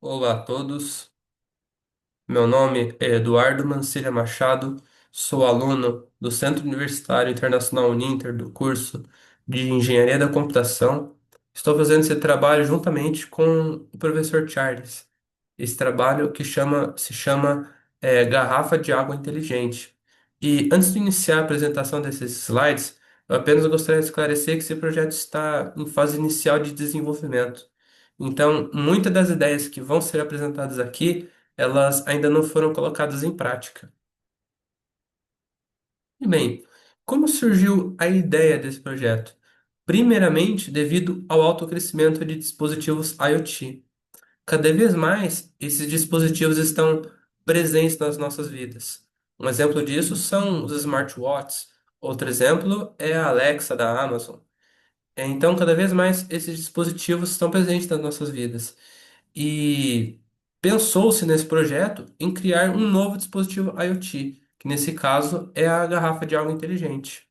Olá a todos, meu nome é Eduardo Mancilha Machado, sou aluno do Centro Universitário Internacional Uninter do curso de Engenharia da Computação. Estou fazendo esse trabalho juntamente com o professor Charles. Esse trabalho se chama Garrafa de Água Inteligente. E antes de iniciar a apresentação desses slides, eu apenas gostaria de esclarecer que esse projeto está em fase inicial de desenvolvimento. Então, muitas das ideias que vão ser apresentadas aqui elas ainda não foram colocadas em prática. E bem, como surgiu a ideia desse projeto? Primeiramente, devido ao alto crescimento de dispositivos IoT. Cada vez mais, esses dispositivos estão presentes nas nossas vidas. Um exemplo disso são os smartwatches. Outro exemplo é a Alexa da Amazon. Então, cada vez mais, esses dispositivos estão presentes nas nossas vidas. E pensou-se nesse projeto em criar um novo dispositivo IoT, que nesse caso é a garrafa de água inteligente.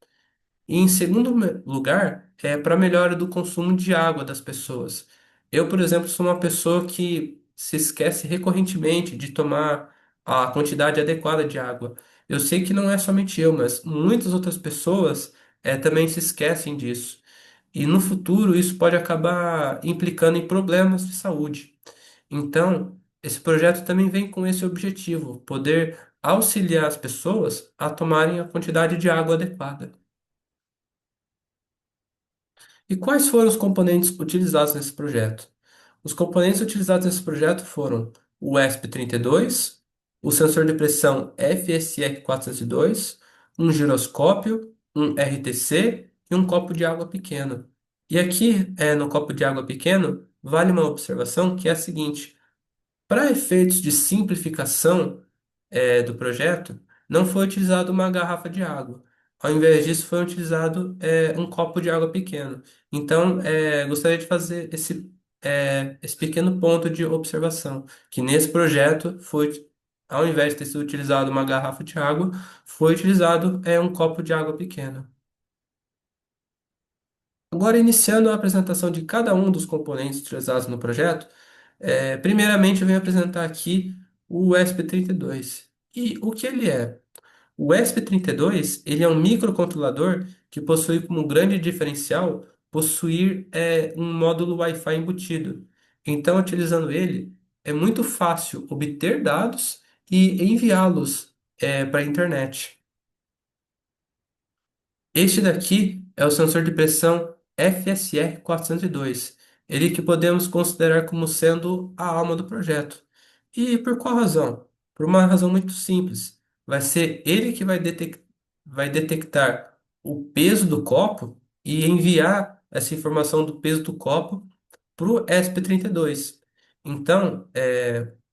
E em segundo lugar, é para melhora do consumo de água das pessoas. Eu, por exemplo, sou uma pessoa que se esquece recorrentemente de tomar a quantidade adequada de água. Eu sei que não é somente eu, mas muitas outras pessoas também se esquecem disso. E no futuro isso pode acabar implicando em problemas de saúde. Então, esse projeto também vem com esse objetivo, poder auxiliar as pessoas a tomarem a quantidade de água adequada. E quais foram os componentes utilizados nesse projeto? Os componentes utilizados nesse projeto foram o ESP32, o sensor de pressão FSR-402, um giroscópio, um RTC e um copo de água pequeno. E aqui, no copo de água pequeno, vale uma observação que é a seguinte: para efeitos de simplificação, do projeto, não foi utilizado uma garrafa de água. Ao invés disso, foi utilizado um copo de água pequeno. Então, gostaria de fazer esse pequeno ponto de observação, que nesse projeto foi, ao invés de ter sido utilizado uma garrafa de água, foi utilizado um copo de água pequeno. Agora, iniciando a apresentação de cada um dos componentes utilizados no projeto, primeiramente eu venho apresentar aqui o ESP32. E o que ele é? O ESP32, ele é um microcontrolador que possui como grande diferencial possuir um módulo Wi-Fi embutido. Então, utilizando ele, é muito fácil obter dados e enviá-los para a internet. Este daqui é o sensor de pressão FSR-402, ele que podemos considerar como sendo a alma do projeto. E por qual razão? Por uma razão muito simples. Vai ser ele que vai detectar o peso do copo e enviar essa informação do peso do copo para o ESP32. Então,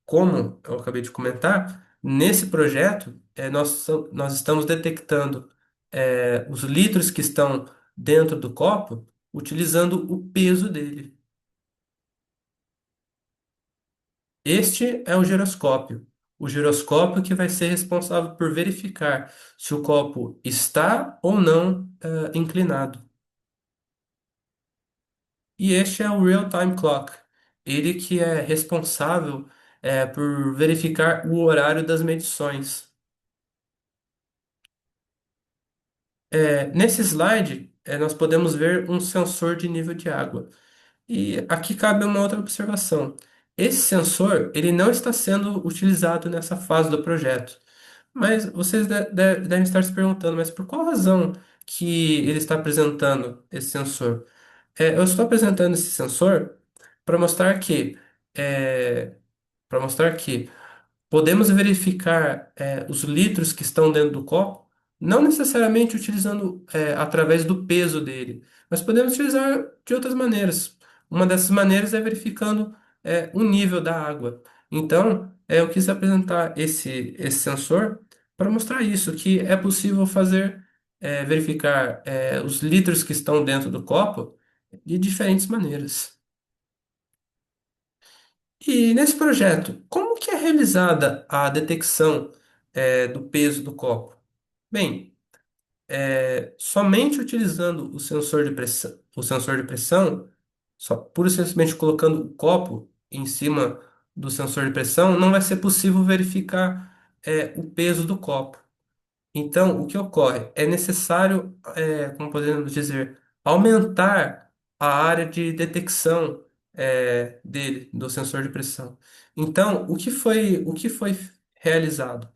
como eu acabei de comentar, nesse projeto, nós estamos detectando os litros que estão dentro do copo utilizando o peso dele. Este é o giroscópio que vai ser responsável por verificar se o copo está ou não inclinado. E este é o Real-Time Clock, ele que é responsável por verificar o horário das medições. Nesse slide, nós podemos ver um sensor de nível de água. E aqui cabe uma outra observação. Esse sensor, ele não está sendo utilizado nessa fase do projeto. Mas vocês devem estar se perguntando, mas por qual razão que ele está apresentando esse sensor? Eu estou apresentando esse sensor para mostrar que, é, para mostrar que podemos verificar os litros que estão dentro do copo, não necessariamente utilizando através do peso dele, mas podemos utilizar de outras maneiras. Uma dessas maneiras é verificando o nível da água. Então, eu quis apresentar esse sensor para mostrar isso, que é possível fazer verificar os litros que estão dentro do copo de diferentes maneiras. E nesse projeto, como que é realizada a detecção do peso do copo? Bem, somente utilizando o sensor de pressão, só pura e simplesmente colocando o copo em cima do sensor de pressão, não vai ser possível verificar o peso do copo. Então, o que ocorre? É necessário, como podemos dizer, aumentar a área de detecção dele, do sensor de pressão. Então, o que foi realizado?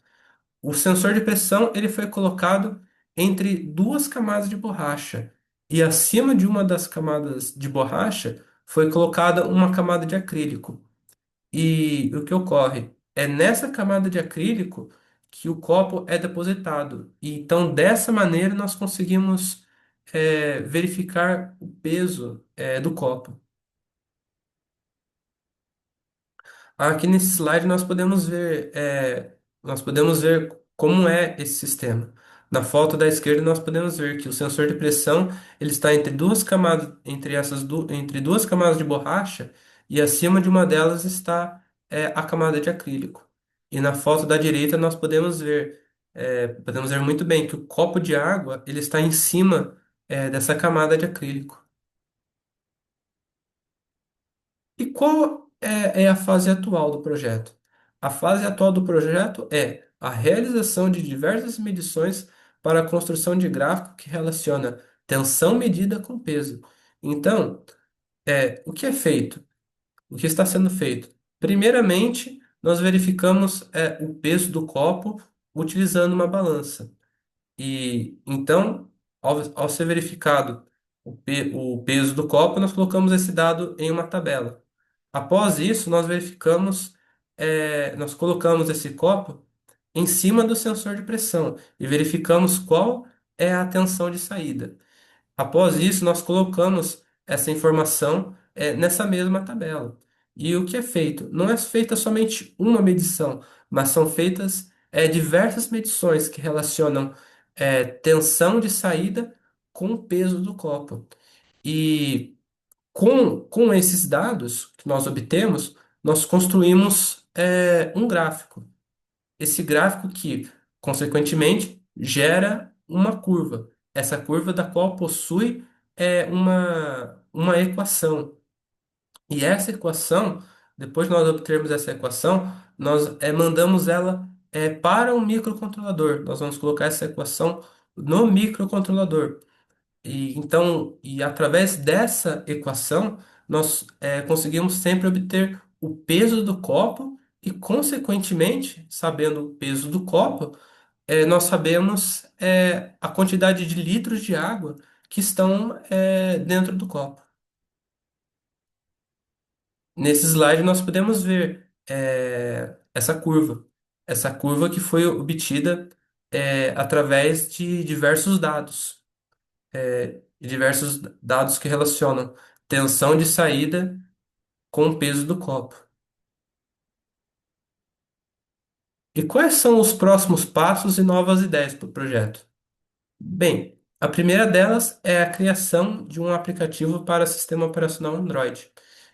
O sensor de pressão ele foi colocado entre duas camadas de borracha e acima de uma das camadas de borracha foi colocada uma camada de acrílico. E o que ocorre? É nessa camada de acrílico que o copo é depositado. E então, dessa maneira, nós conseguimos verificar o peso do copo. Aqui nesse slide nós podemos ver como é esse sistema. Na foto da esquerda nós podemos ver que o sensor de pressão ele está entre duas camadas, entre duas camadas de borracha e acima de uma delas está a camada de acrílico. E na foto da direita nós podemos ver muito bem que o copo de água ele está em cima dessa camada de acrílico. E qual é a fase atual do projeto? A fase atual do projeto é a realização de diversas medições para a construção de gráfico que relaciona tensão medida com peso. Então, o que é feito? O que está sendo feito? Primeiramente, nós verificamos o peso do copo utilizando uma balança. E então, ao ser verificado o peso do copo, nós colocamos esse dado em uma tabela. Após isso, nós colocamos esse copo em cima do sensor de pressão e verificamos qual é a tensão de saída. Após isso, nós colocamos essa informação nessa mesma tabela. E o que é feito? Não é feita somente uma medição, mas são feitas diversas medições que relacionam tensão de saída com o peso do copo. E com esses dados que nós obtemos, nós construímos um gráfico. Esse gráfico que, consequentemente, gera uma curva. Essa curva da qual possui uma equação. E essa equação, depois de nós obtermos essa equação, nós mandamos ela para um microcontrolador. Nós vamos colocar essa equação no microcontrolador. E através dessa equação, nós conseguimos sempre obter o peso do copo e, consequentemente, sabendo o peso do copo, nós sabemos a quantidade de litros de água que estão dentro do copo. Nesse slide, nós podemos ver essa curva que foi obtida através de diversos dados que relacionam tensão de saída com o peso do copo. E quais são os próximos passos e novas ideias para o projeto? Bem, a primeira delas é a criação de um aplicativo para sistema operacional Android.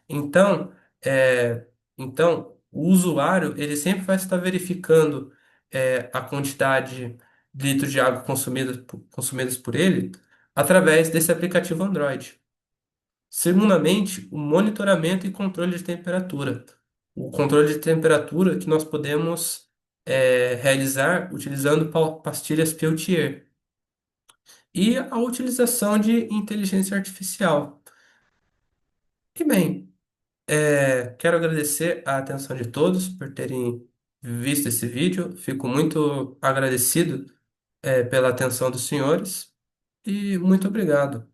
Então, é, então o usuário ele sempre vai estar verificando a quantidade de litros de água consumidos por ele através desse aplicativo Android. Segundamente, o monitoramento e controle de temperatura. O controle de temperatura que nós podemos realizar utilizando pastilhas Peltier. E a utilização de inteligência artificial. E bem, quero agradecer a atenção de todos por terem visto esse vídeo. Fico muito agradecido, pela atenção dos senhores e muito obrigado.